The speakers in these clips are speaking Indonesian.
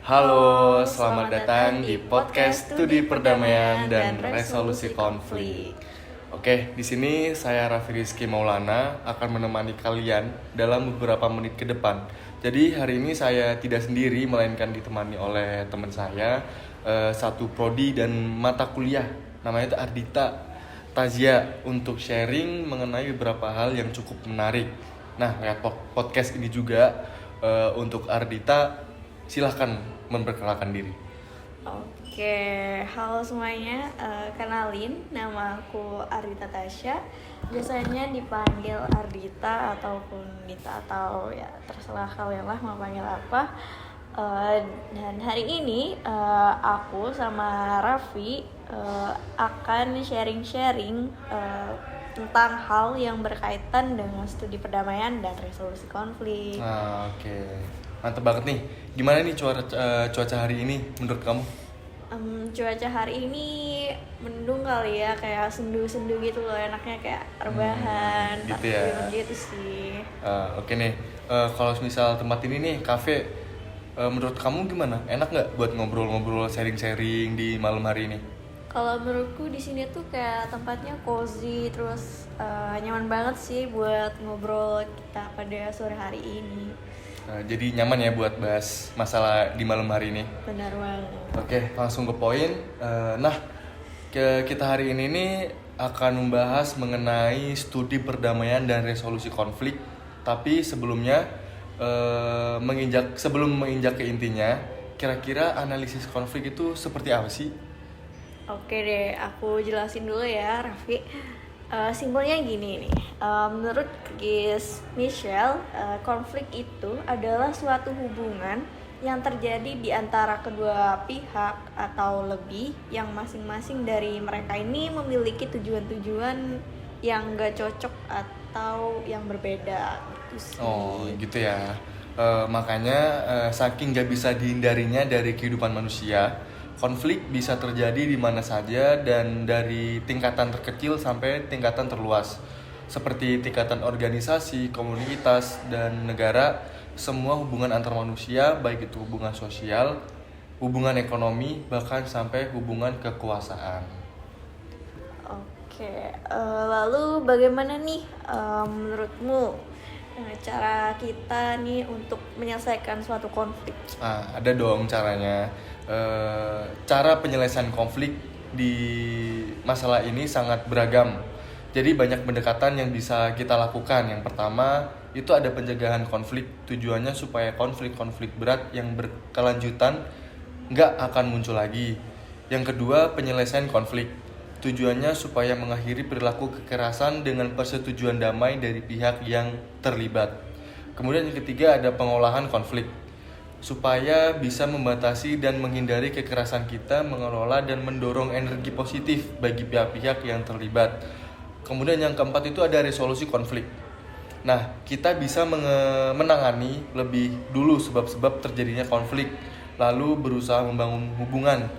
Halo, selamat datang di podcast Studi Perdamaian dan Resolusi Konflik. Oke, di sini saya Raffi Rizky Maulana akan menemani kalian dalam beberapa menit ke depan. Jadi hari ini saya tidak sendiri, melainkan ditemani oleh teman saya, satu prodi dan mata kuliah, namanya itu Ardita Tazia, untuk sharing mengenai beberapa hal yang cukup menarik. Nah, lewat podcast ini juga untuk Ardita, silahkan memperkenalkan diri. Oke, halo semuanya, kenalin, nama aku Ardita Tasya. Biasanya dipanggil Ardita ataupun Dita atau ya terserah kalian lah mau panggil apa. Dan hari ini aku sama Raffi akan sharing-sharing tentang hal yang berkaitan dengan studi perdamaian dan resolusi konflik. Oke. Mantap banget nih. Gimana nih cuaca hari ini menurut kamu? Cuaca hari ini mendung kali ya, kayak sendu-sendu gitu loh, enaknya kayak rebahan, gitu ya. gitu sih. Oke nih. Kalau misal tempat ini nih kafe, menurut kamu gimana? Enak nggak buat ngobrol-ngobrol, sharing-sharing di malam hari ini? Kalau menurutku di sini tuh kayak tempatnya cozy, terus nyaman banget sih buat ngobrol kita pada sore hari ini. Jadi nyaman ya buat bahas masalah di malam hari ini. Benar banget. Oke, langsung ke poin. Kita hari ini nih akan membahas mengenai studi perdamaian dan resolusi konflik. Tapi sebelumnya, sebelum menginjak ke intinya, kira-kira analisis konflik itu seperti apa sih? Oke deh, aku jelasin dulu ya, Raffi. Simpelnya gini nih, menurut Gis Michel, konflik itu adalah suatu hubungan yang terjadi di antara kedua pihak atau lebih, yang masing-masing dari mereka ini memiliki tujuan-tujuan yang gak cocok atau yang berbeda gitu sih. Oh gitu ya. Makanya saking gak bisa dihindarinya dari kehidupan manusia, konflik bisa terjadi di mana saja dan dari tingkatan terkecil sampai tingkatan terluas. Seperti tingkatan organisasi, komunitas, dan negara, semua hubungan antar manusia, baik itu hubungan sosial, hubungan ekonomi, bahkan sampai hubungan kekuasaan. Oke, lalu bagaimana nih menurutmu cara kita nih untuk menyelesaikan suatu konflik? Ada dong caranya. Cara penyelesaian konflik di masalah ini sangat beragam. Jadi banyak pendekatan yang bisa kita lakukan. Yang pertama itu ada pencegahan konflik. Tujuannya supaya konflik-konflik berat yang berkelanjutan nggak akan muncul lagi. Yang kedua, penyelesaian konflik. Tujuannya supaya mengakhiri perilaku kekerasan dengan persetujuan damai dari pihak yang terlibat. Kemudian yang ketiga ada pengolahan konflik, supaya bisa membatasi dan menghindari kekerasan kita, mengelola dan mendorong energi positif bagi pihak-pihak yang terlibat. Kemudian yang keempat itu ada resolusi konflik. Nah, kita bisa menangani lebih dulu sebab-sebab terjadinya konflik, lalu berusaha membangun hubungan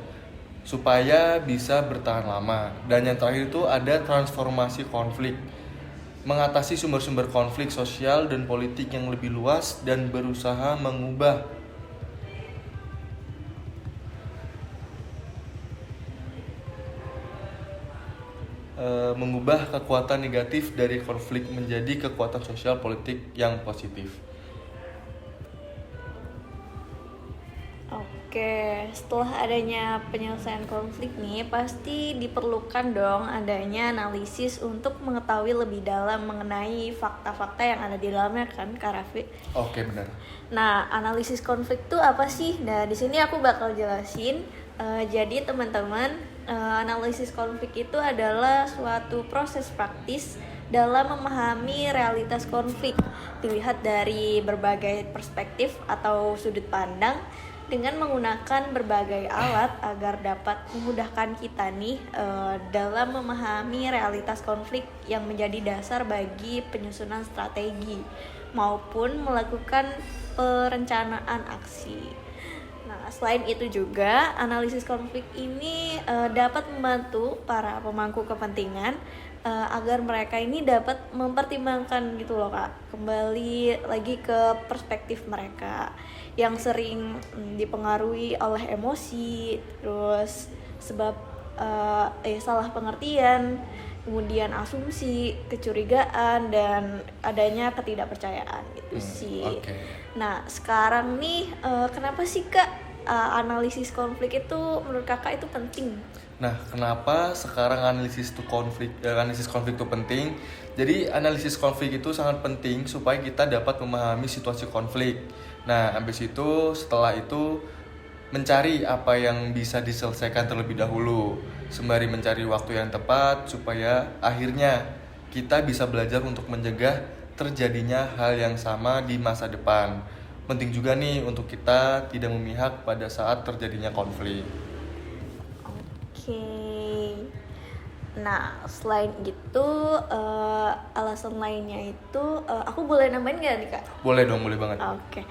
supaya bisa bertahan lama. Dan yang terakhir itu ada transformasi konflik, mengatasi sumber-sumber konflik sosial dan politik yang lebih luas dan berusaha mengubah kekuatan negatif dari konflik menjadi kekuatan sosial politik yang positif. Oke, setelah adanya penyelesaian konflik nih, pasti diperlukan dong adanya analisis untuk mengetahui lebih dalam mengenai fakta-fakta yang ada di dalamnya kan, Kak Raffi? Oke, benar. Nah, analisis konflik itu apa sih? Nah, di sini aku bakal jelasin. Jadi teman-teman, analisis konflik itu adalah suatu proses praktis dalam memahami realitas konflik, dilihat dari berbagai perspektif atau sudut pandang dengan menggunakan berbagai alat agar dapat memudahkan kita nih dalam memahami realitas konflik yang menjadi dasar bagi penyusunan strategi maupun melakukan perencanaan aksi. Nah, selain itu juga analisis konflik ini dapat membantu para pemangku kepentingan agar mereka ini dapat mempertimbangkan gitu loh Kak, kembali lagi ke perspektif mereka yang sering dipengaruhi oleh emosi, terus sebab salah pengertian, kemudian asumsi, kecurigaan, dan adanya ketidakpercayaan gitu sih. Oke. Nah sekarang nih kenapa sih Kak analisis konflik itu menurut Kakak itu penting? Nah, kenapa sekarang analisis konflik itu penting? Jadi analisis konflik itu sangat penting supaya kita dapat memahami situasi konflik. Nah, habis itu setelah itu mencari apa yang bisa diselesaikan terlebih dahulu, sembari mencari waktu yang tepat supaya akhirnya kita bisa belajar untuk mencegah terjadinya hal yang sama di masa depan. Penting juga nih untuk kita tidak memihak pada saat terjadinya konflik. Oke. Nah, selain itu alasan lainnya itu aku boleh nambahin nggak nih Kak? Boleh dong, boleh banget. Oke.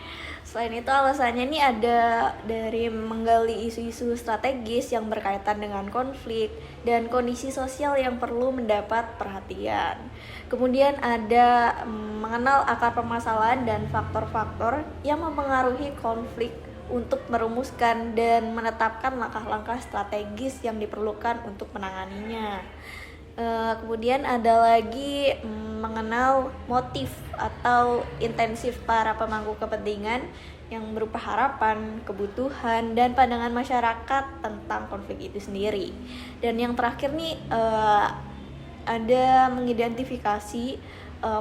Selain itu alasannya nih ada dari menggali isu-isu strategis yang berkaitan dengan konflik dan kondisi sosial yang perlu mendapat perhatian. Kemudian ada mengenal akar permasalahan dan faktor-faktor yang mempengaruhi konflik untuk merumuskan dan menetapkan langkah-langkah strategis yang diperlukan untuk menanganinya. Kemudian ada lagi mengenal motif atau intensif para pemangku kepentingan yang berupa harapan, kebutuhan, dan pandangan masyarakat tentang konflik itu sendiri. Dan yang terakhir nih ada mengidentifikasi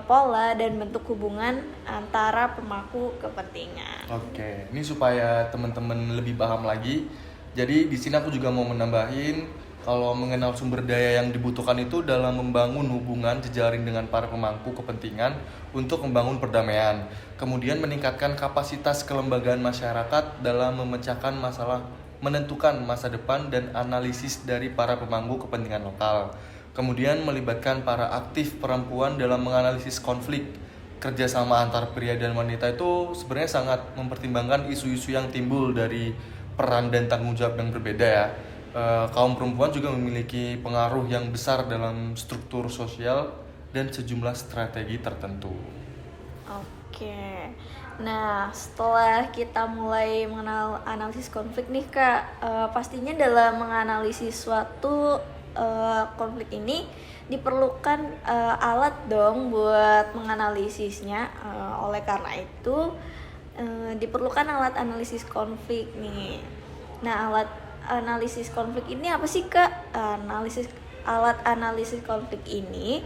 pola dan bentuk hubungan antara pemangku kepentingan. Oke, ini supaya teman-teman lebih paham lagi. Jadi di sini aku juga mau menambahin kalau mengenal sumber daya yang dibutuhkan itu dalam membangun hubungan jejaring dengan para pemangku kepentingan untuk membangun perdamaian. Kemudian meningkatkan kapasitas kelembagaan masyarakat dalam memecahkan masalah, menentukan masa depan dan analisis dari para pemangku kepentingan lokal. Kemudian melibatkan para aktif perempuan dalam menganalisis konflik. Kerjasama antar pria dan wanita itu sebenarnya sangat mempertimbangkan isu-isu yang timbul dari peran dan tanggung jawab yang berbeda ya. Kaum perempuan juga memiliki pengaruh yang besar dalam struktur sosial dan sejumlah strategi tertentu. Oke. Nah, setelah kita mulai mengenal analisis konflik nih Kak, pastinya dalam menganalisis suatu konflik ini diperlukan alat dong buat menganalisisnya. Oleh karena itu diperlukan alat analisis konflik nih. Nah, alat analisis konflik ini apa sih Kak? Alat analisis konflik ini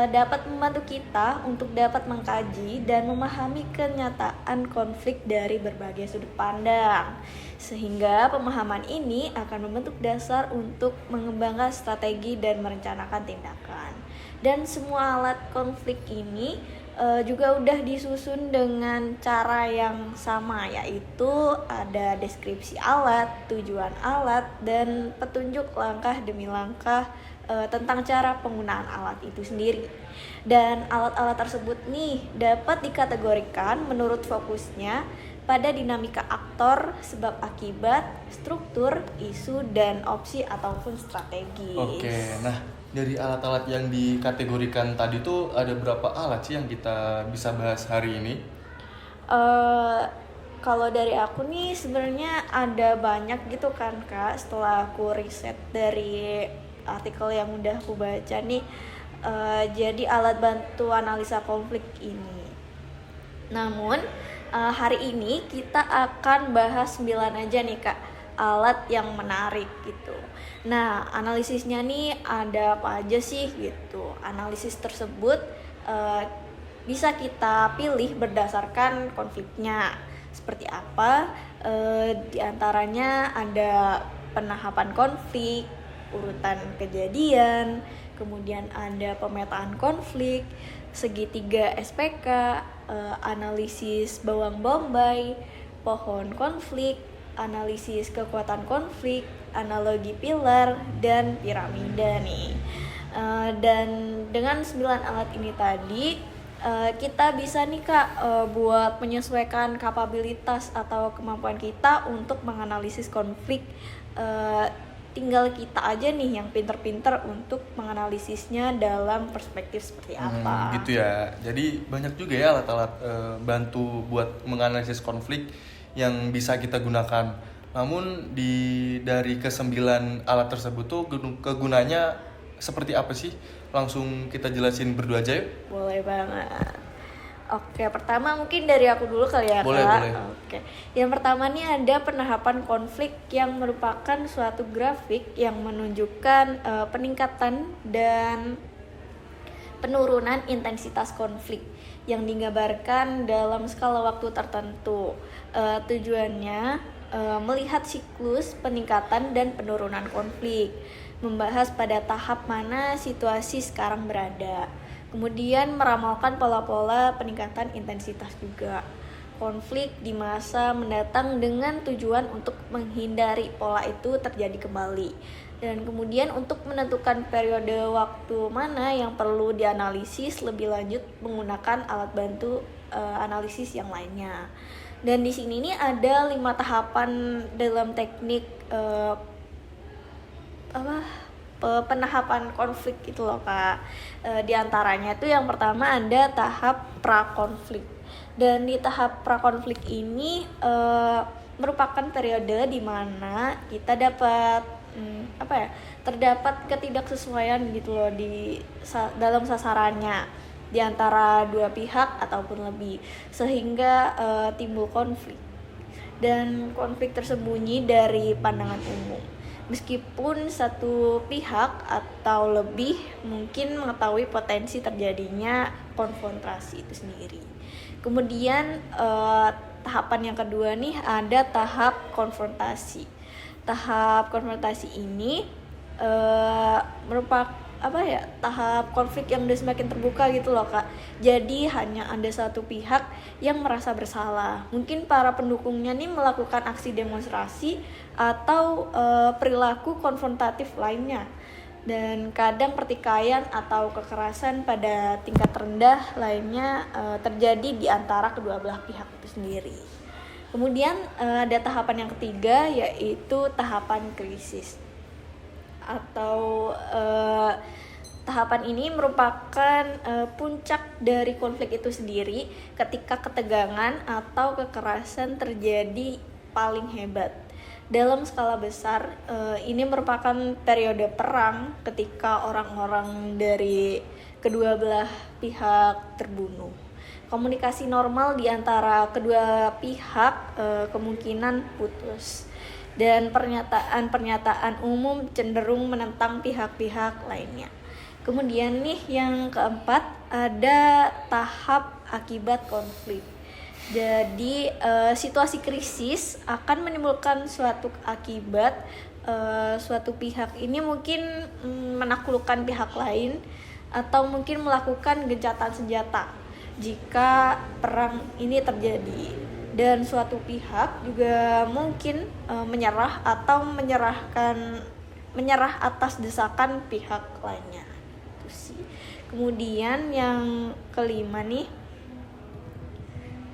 dapat membantu kita untuk dapat mengkaji dan memahami kenyataan konflik dari berbagai sudut pandang. Sehingga pemahaman ini akan membentuk dasar untuk mengembangkan strategi dan merencanakan tindakan. Dan semua alat konflik ini juga udah disusun dengan cara yang sama, yaitu ada deskripsi alat, tujuan alat, dan petunjuk langkah demi langkah tentang cara penggunaan alat itu sendiri. Dan alat-alat tersebut nih dapat dikategorikan menurut fokusnya pada dinamika aktor, sebab akibat, struktur, isu, dan opsi ataupun strategis. Oke, nah dari alat-alat yang dikategorikan tadi tuh ada berapa alat sih yang kita bisa bahas hari ini? Kalau dari aku nih sebenarnya ada banyak gitu kan Kak, setelah aku riset dari artikel yang udah aku baca nih. Jadi alat bantu analisa konflik ini. Namun hari ini kita akan bahas 9 aja nih Kak, alat yang menarik gitu. Nah, analisisnya nih ada apa aja sih gitu. Analisis tersebut bisa kita pilih berdasarkan konfliknya seperti apa. Di antaranya ada penahapan konflik, urutan kejadian, kemudian ada pemetaan konflik, segitiga SPK, analisis bawang bombay, pohon konflik, analisis kekuatan konflik, analogi pilar, dan piramida nih. Dan dengan 9 alat ini tadi kita bisa nih Kak buat menyesuaikan kapabilitas atau kemampuan kita untuk menganalisis konflik tinggal kita aja nih yang pinter-pinter untuk menganalisisnya dalam perspektif seperti apa. Gitu ya. Jadi banyak juga ya alat-alat bantu buat menganalisis konflik yang bisa kita gunakan. Namun dari kesembilan alat tersebut tuh kegunaannya seperti apa sih? Langsung kita jelasin berdua aja yuk. Boleh banget. Oke, pertama mungkin dari aku dulu kali ya, Boleh, Kak. boleh. Oke. Yang pertama nih ada penahapan konflik yang merupakan suatu grafik yang menunjukkan peningkatan dan penurunan intensitas konflik yang digambarkan dalam skala waktu tertentu. Tujuannya melihat siklus peningkatan dan penurunan konflik, membahas pada tahap mana situasi sekarang berada. Kemudian meramalkan pola-pola peningkatan intensitas juga konflik di masa mendatang dengan tujuan untuk menghindari pola itu terjadi kembali. Dan kemudian untuk menentukan periode waktu mana yang perlu dianalisis lebih lanjut menggunakan alat bantu analisis yang lainnya. Dan di sini nih ada 5 tahapan dalam teknik penahapan konflik gitu loh, Kak. Di antaranya tuh yang pertama ada tahap prakonflik. Dan di tahap prakonflik ini merupakan periode di mana kita dapat terdapat ketidaksesuaian gitu loh dalam sasarannya di antara dua pihak ataupun lebih, sehingga timbul konflik. Dan konflik tersembunyi dari pandangan umum. Meskipun satu pihak atau lebih mungkin mengetahui potensi terjadinya konfrontasi itu sendiri. Kemudian tahapan yang kedua nih ada tahap konfrontasi. Tahap konfrontasi ini merupakan tahap konflik yang udah semakin terbuka gitu loh, Kak. Jadi hanya ada satu pihak yang merasa bersalah. Mungkin para pendukungnya nih melakukan aksi demonstrasi atau perilaku konfrontatif lainnya. Dan kadang pertikaian atau kekerasan pada tingkat rendah lainnya terjadi di antara kedua belah pihak itu sendiri. Kemudian ada tahapan yang ketiga, yaitu tahapan krisis. Atau tahapan ini merupakan puncak dari konflik itu sendiri ketika ketegangan atau kekerasan terjadi paling hebat. Dalam skala besar, ini merupakan periode perang ketika orang-orang dari kedua belah pihak terbunuh. Komunikasi normal di antara kedua pihak kemungkinan putus. Dan pernyataan umum cenderung menentang pihak-pihak lainnya. Kemudian nih yang keempat ada tahap akibat konflik. Jadi situasi krisis akan menimbulkan suatu akibat suatu pihak ini mungkin menaklukkan pihak lain atau mungkin melakukan gencatan senjata jika perang ini terjadi. Dan suatu pihak juga mungkin menyerah atau menyerah atas desakan pihak lainnya. Itu sih. Kemudian yang kelima nih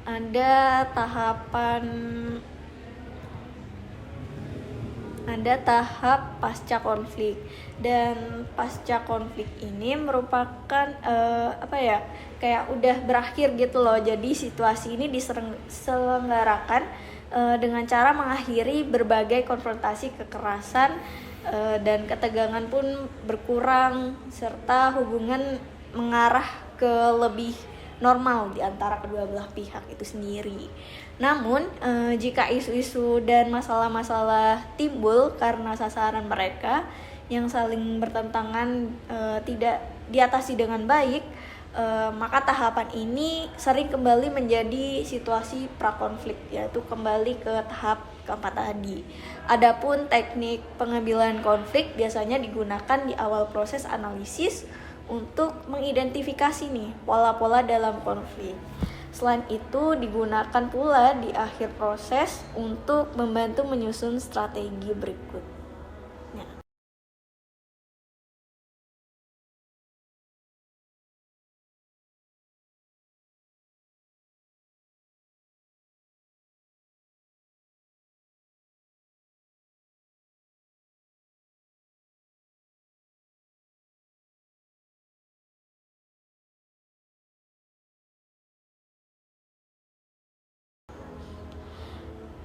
ada tahap pasca konflik. Dan pasca konflik ini merupakan kayak udah berakhir gitu loh. Jadi situasi ini diselenggarakan dengan cara mengakhiri berbagai konfrontasi kekerasan dan ketegangan pun berkurang serta hubungan mengarah ke lebih normal di antara kedua belah pihak itu sendiri. Namun jika isu-isu dan masalah-masalah timbul karena sasaran mereka yang saling bertentangan tidak diatasi dengan baik, maka tahapan ini sering kembali menjadi situasi prakonflik, yaitu kembali ke tahap keempat tadi. Adapun teknik pengambilan konflik biasanya digunakan di awal proses analisis untuk mengidentifikasi nih pola-pola dalam konflik. Selain itu digunakan pula di akhir proses untuk membantu menyusun strategi berikut.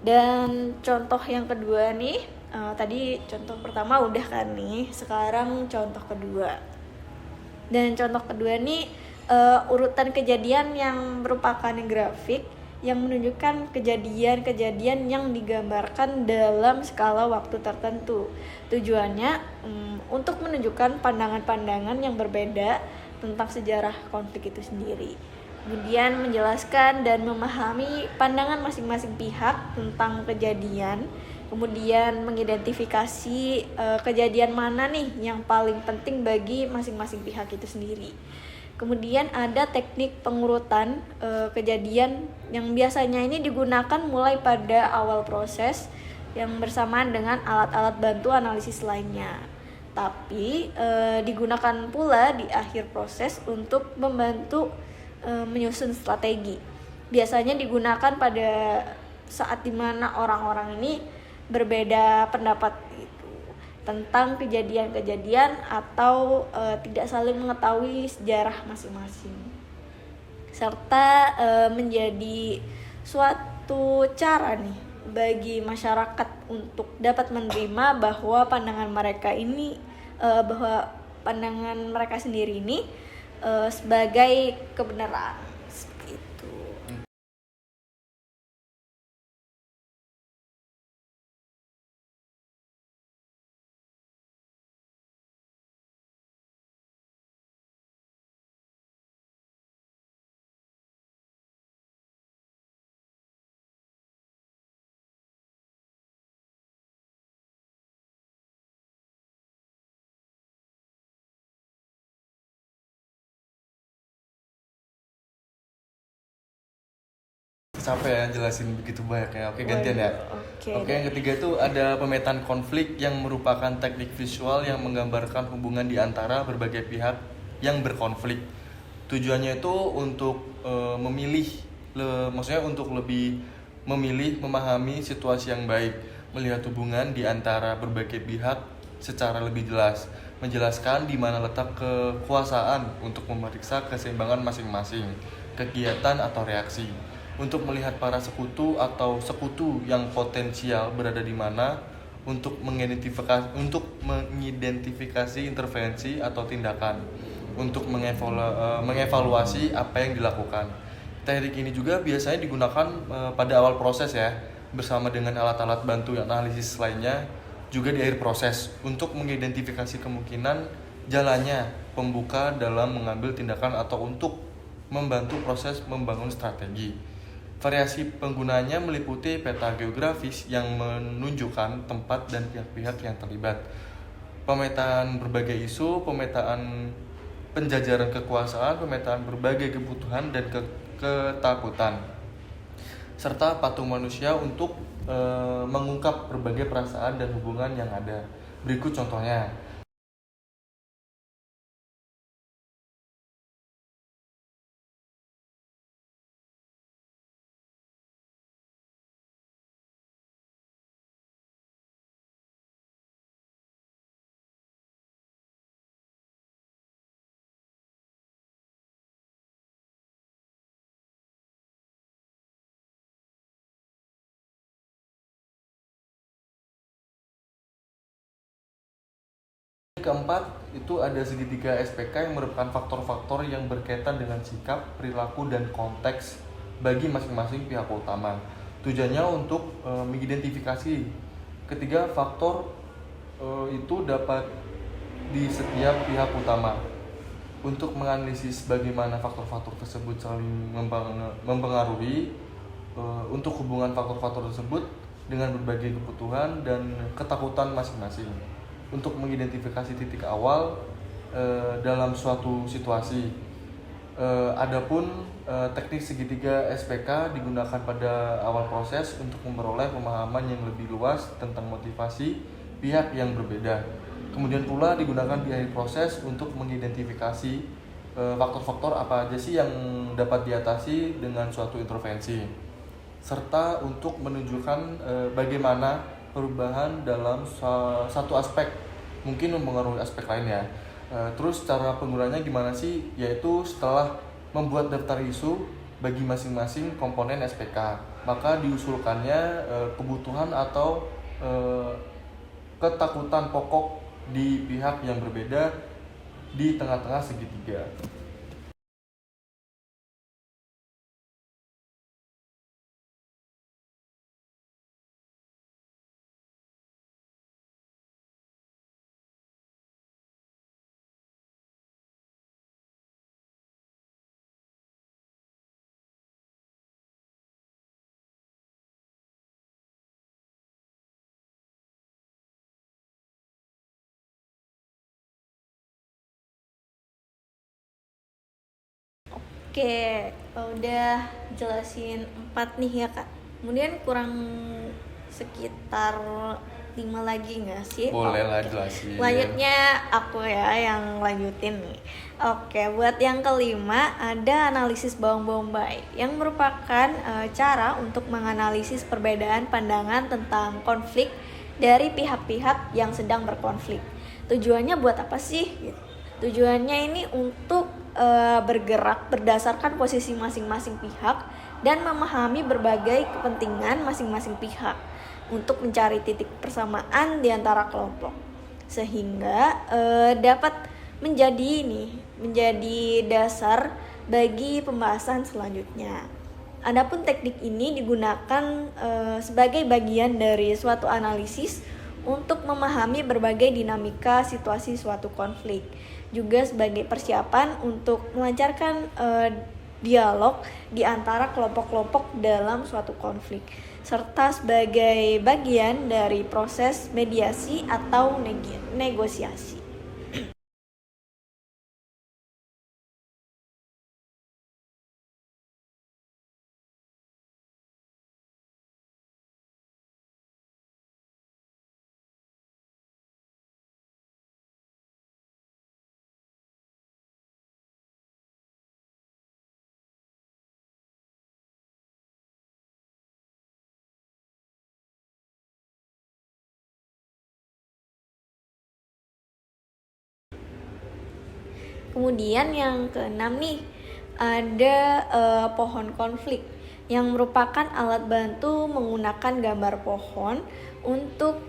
Dan contoh yang kedua nih, tadi contoh pertama udah kan nih, sekarang contoh kedua. Dan contoh kedua nih urutan kejadian yang merupakan grafik yang menunjukkan kejadian-kejadian yang digambarkan dalam skala waktu tertentu. Tujuannya untuk menunjukkan pandangan-pandangan yang berbeda tentang sejarah konflik itu sendiri. Kemudian menjelaskan dan memahami pandangan masing-masing pihak tentang kejadian. Kemudian mengidentifikasi kejadian mana nih yang paling penting bagi masing-masing pihak itu sendiri. Kemudian ada teknik pengurutan kejadian yang biasanya ini digunakan mulai pada awal proses yang bersamaan dengan alat-alat bantu analisis lainnya. Tapi digunakan pula di akhir proses untuk membantu menyusun strategi. Biasanya digunakan pada saat dimana orang-orang ini berbeda pendapat tentang kejadian-kejadian atau tidak saling mengetahui sejarah masing-masing, serta menjadi suatu cara nih bagi masyarakat untuk dapat menerima bahwa pandangan mereka sendiri ini sebagai kebenaran seperti itu. Sampai ya jelasin begitu banyak ya. Oke, gantian ya. Oke, deh. yang ketiga itu ada pemetaan konflik yang merupakan teknik visual yang menggambarkan hubungan di antara berbagai pihak yang berkonflik. Tujuannya itu untuk maksudnya untuk lebih memilih, memahami situasi yang baik, melihat hubungan di antara berbagai pihak secara lebih jelas, menjelaskan di mana letak kekuasaan untuk memeriksa keseimbangan masing-masing kegiatan atau reaksi, untuk melihat para sekutu atau sekutu yang potensial berada di mana, untuk mengidentifikasi intervensi atau tindakan, untuk mengevaluasi apa yang dilakukan. Teknik ini juga biasanya digunakan pada awal proses ya, bersama dengan alat-alat bantu analisis lainnya juga di akhir proses, untuk mengidentifikasi kemungkinan jalannya pembuka dalam mengambil tindakan atau untuk membantu proses membangun strategi. Variasi penggunaannya meliputi peta geografis yang menunjukkan tempat dan pihak-pihak yang terlibat, pemetaan berbagai isu, pemetaan penjajaran kekuasaan, pemetaan berbagai kebutuhan dan ketakutan, serta patung manusia untuk mengungkap berbagai perasaan dan hubungan yang ada. Berikut contohnya. Keempat, itu ada segitiga SPK yang merupakan faktor-faktor yang berkaitan dengan sikap, perilaku, dan konteks bagi masing-masing pihak utama. Tujuannya untuk mengidentifikasi ketiga faktor itu dapat di setiap pihak utama, untuk menganalisis bagaimana faktor-faktor tersebut saling mempengaruhi, untuk hubungan faktor-faktor tersebut dengan berbagai kebutuhan dan ketakutan masing-masing, untuk mengidentifikasi titik awal dalam suatu situasi. Adapun teknik segitiga SPK digunakan pada awal proses untuk memperoleh pemahaman yang lebih luas tentang motivasi pihak yang berbeda. Kemudian pula digunakan di akhir proses untuk mengidentifikasi faktor-faktor apa aja sih yang dapat diatasi dengan suatu intervensi, serta untuk menunjukkan bagaimana perubahan dalam satu aspek mungkin mempengaruhi aspek lainnya. Terus cara penggunanya gimana sih? Yaitu setelah membuat daftar isu, bagi masing-masing komponen SPK. Maka diusulkannya kebutuhan atau ketakutan pokok di pihak yang berbeda di tengah-tengah segitiga. Oke, udah jelasin 4 nih ya kak. Kemudian kurang sekitar 5 lagi nggak sih? Boleh lah Oke. jelasin. Selanjutnya aku ya yang lanjutin nih. Oke, buat yang kelima ada analisis bawang bombay yang merupakan cara untuk menganalisis perbedaan pandangan tentang konflik dari pihak-pihak yang sedang berkonflik. Tujuannya buat apa sih? Gitu. Tujuannya ini untuk bergerak berdasarkan posisi masing-masing pihak dan memahami berbagai kepentingan masing-masing pihak untuk mencari titik persamaan di antara kelompok, sehingga dapat menjadi dasar bagi pembahasan selanjutnya. Adapun teknik ini digunakan sebagai bagian dari suatu analisis untuk memahami berbagai dinamika situasi suatu konflik, juga sebagai persiapan untuk melancarkan dialog di antara kelompok-kelompok dalam suatu konflik, serta sebagai bagian dari proses mediasi atau negosiasi. Kemudian yang keenam nih ada pohon konflik yang merupakan alat bantu menggunakan gambar pohon untuk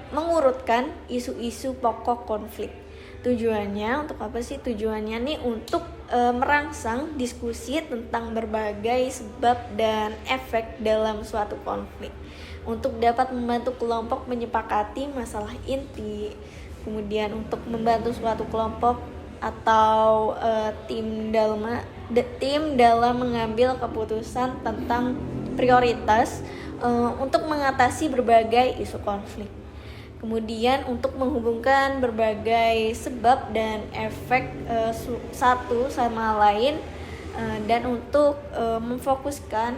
mengurutkan isu-isu pokok konflik. Tujuannya untuk apa sih? Tujuannya nih untuk merangsang diskusi tentang berbagai sebab dan efek dalam suatu konflik, untuk dapat membantu kelompok menyepakati masalah inti. Kemudian untuk membantu suatu kelompok atau tim dalam mengambil keputusan tentang prioritas untuk mengatasi berbagai isu konflik. Kemudian untuk menghubungkan berbagai sebab dan efek satu sama lain dan untuk memfokuskan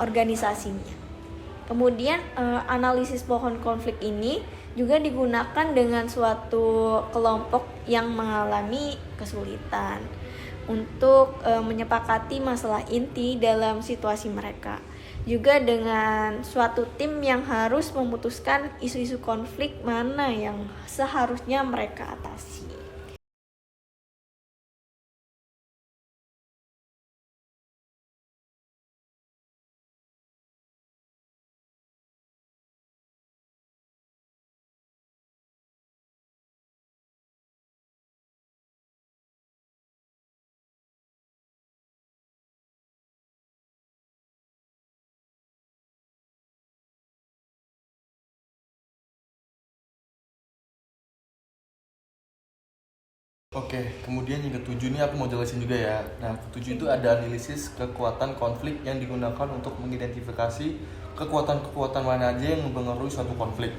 organisasinya. Kemudian analisis pohon konflik ini juga digunakan dengan suatu kelompok yang mengalami kesulitan untuk menyepakati masalah inti dalam situasi mereka. Juga dengan suatu tim yang harus memutuskan isu-isu konflik mana yang seharusnya mereka atasi. Oke, kemudian yang ketujuh ini aku mau jelasin juga ya. Nah, ketujuh itu ada analisis kekuatan konflik yang digunakan untuk mengidentifikasi kekuatan-kekuatan mana aja yang mempengaruhi suatu konflik.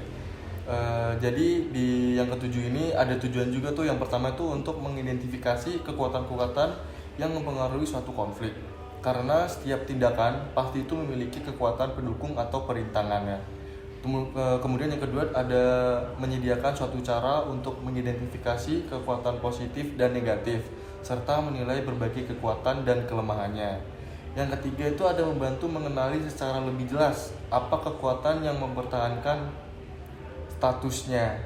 Jadi di yang ketujuh ini ada tujuan juga tuh. Yang pertama itu untuk mengidentifikasi kekuatan-kekuatan yang mempengaruhi suatu konflik. Karena setiap tindakan pasti itu memiliki kekuatan pendukung atau perintangannya. Kemudian yang kedua ada menyediakan suatu cara untuk mengidentifikasi kekuatan positif dan negatif serta menilai berbagai kekuatan dan kelemahannya. Yang ketiga itu ada membantu mengenali secara lebih jelas apa kekuatan yang mempertahankan statusnya.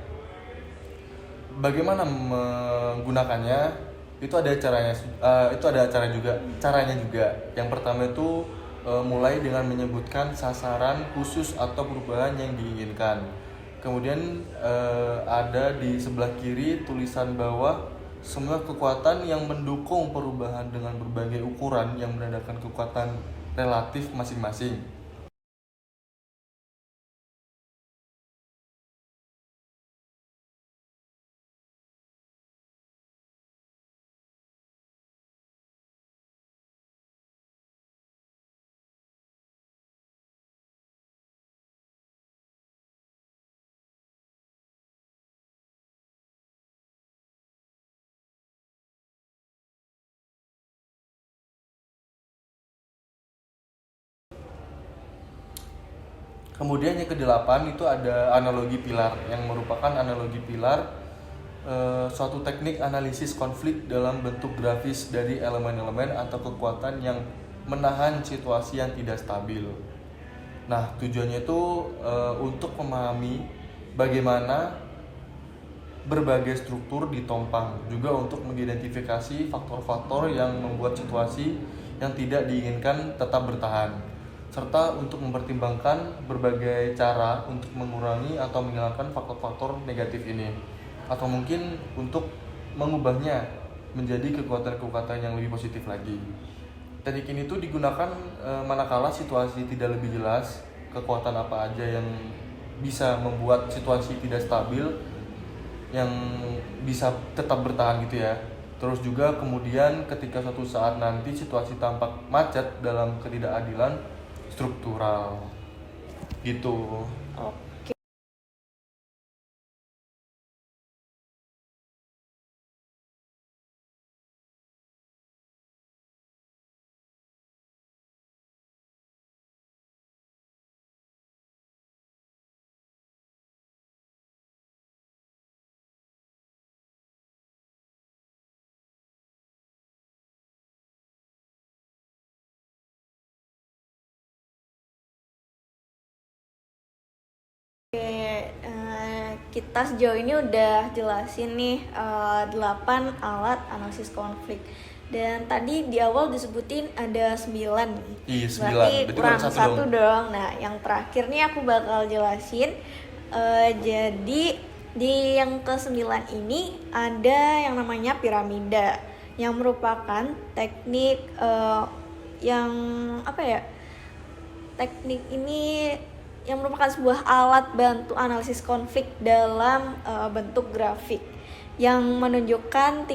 Bagaimana menggunakannya? itu ada caranya, caranya juga. Yang pertama itu mulai dengan menyebutkan sasaran khusus atau perubahan yang diinginkan. Kemudian ada di sebelah kiri tulisan bawah semua kekuatan yang mendukung perubahan dengan berbagai ukuran yang menandakan kekuatan relatif masing-masing. Kemudian yang kedelapan itu ada analogi pilar, yang merupakan analogi pilar suatu teknik analisis konflik dalam bentuk grafis dari elemen-elemen atau kekuatan yang menahan situasi yang tidak stabil. Nah, tujuannya itu untuk memahami bagaimana berbagai struktur ditompang, juga untuk mengidentifikasi faktor-faktor yang membuat situasi yang tidak diinginkan tetap bertahan, serta untuk mempertimbangkan berbagai cara untuk mengurangi atau menghilangkan faktor-faktor negatif ini, atau mungkin untuk mengubahnya menjadi kekuatan-kekuatan yang lebih positif lagi. Teknik ini tuh digunakan manakala situasi tidak lebih jelas, kekuatan apa aja yang bisa membuat situasi tidak stabil, yang bisa tetap bertahan gitu ya. Terus juga kemudian ketika suatu saat nanti situasi tampak macet dalam ketidakadilan struktural gitu. Oke. Kita sejauh ini udah jelasin nih 8 alat analisis konflik. Dan tadi di awal disebutin ada 9. Iya, 9. Berarti Berarti kurang kurang 1 satu dong. Nah, yang terakhir nih aku bakal jelasin. Jadi di yang ke-9 ini ada yang namanya piramida, yang merupakan teknik yang apa ya? Teknik ini yang merupakan sebuah alat bantu analisis konflik dalam bentuk grafik yang menunjukkan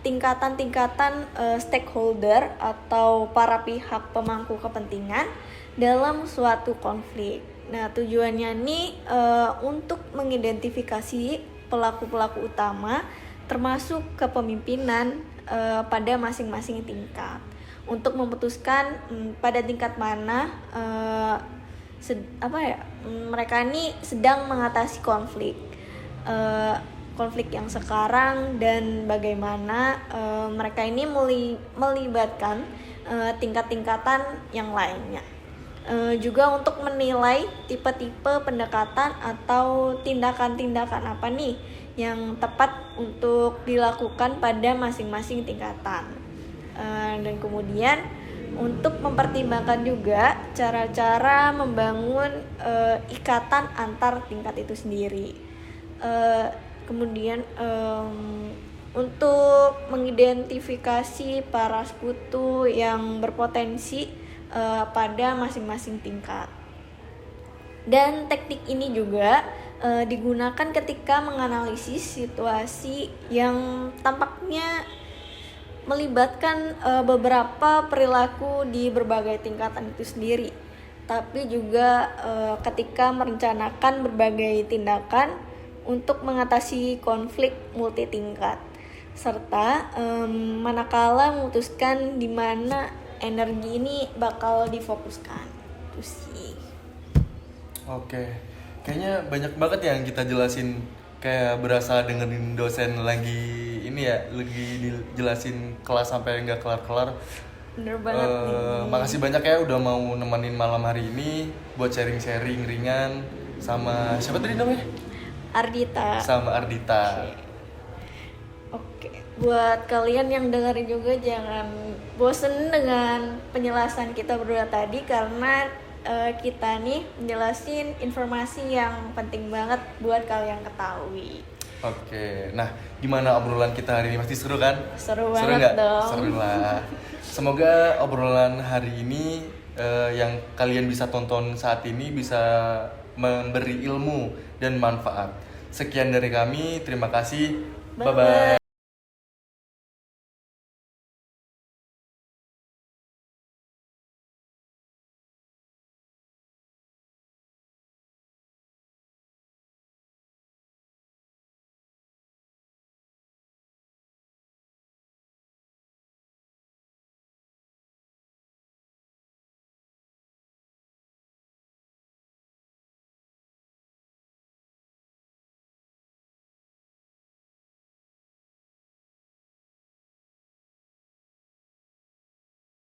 tingkatan-tingkatan stakeholder atau para pihak pemangku kepentingan dalam suatu konflik. Nah, tujuannya nih untuk mengidentifikasi pelaku-pelaku utama termasuk kepemimpinan pada masing-masing tingkat untuk memutuskan pada tingkat mana mereka ini sedang mengatasi konflik yang sekarang, dan bagaimana mereka ini melibatkan tingkat-tingkatan yang lainnya. Juga untuk menilai tipe-tipe pendekatan atau tindakan-tindakan apa nih yang tepat untuk dilakukan pada masing-masing tingkatan. Dan kemudian untuk mempertimbangkan juga cara-cara membangun ikatan antar tingkat itu sendiri. Kemudian untuk mengidentifikasi para sekutu yang berpotensi pada masing-masing tingkat. Dan teknik ini juga digunakan ketika menganalisis situasi yang tampaknya melibatkan beberapa perilaku di berbagai tingkatan itu sendiri, tapi juga ketika merencanakan berbagai tindakan untuk mengatasi konflik multi tingkat, serta manakala memutuskan di mana energi ini bakal difokuskan. Itu sih. Oke, kayaknya banyak banget yang kita jelasin, kayak berasa dengerin dosen lagi ini ya, lagi dijelasin kelas sampai nggak kelar-kelar. Bener banget nih. Makasih banyak ya udah mau nemenin malam hari ini buat sharing-sharing ringan sama siapa tadi namanya? Ardita. Sama Ardita. Oke. buat kalian yang dengerin juga jangan bosen dengan penjelasan kita berdua tadi, karena kita nih menjelasin informasi yang penting banget buat kalian ketahui. Oke, nah gimana obrolan kita hari ini? Pasti seru kan? Seru banget nggak? dong. Seru lah. Semoga obrolan hari ini yang kalian bisa tonton saat ini bisa memberi ilmu dan manfaat. Sekian dari kami, terima kasih. Bye-bye.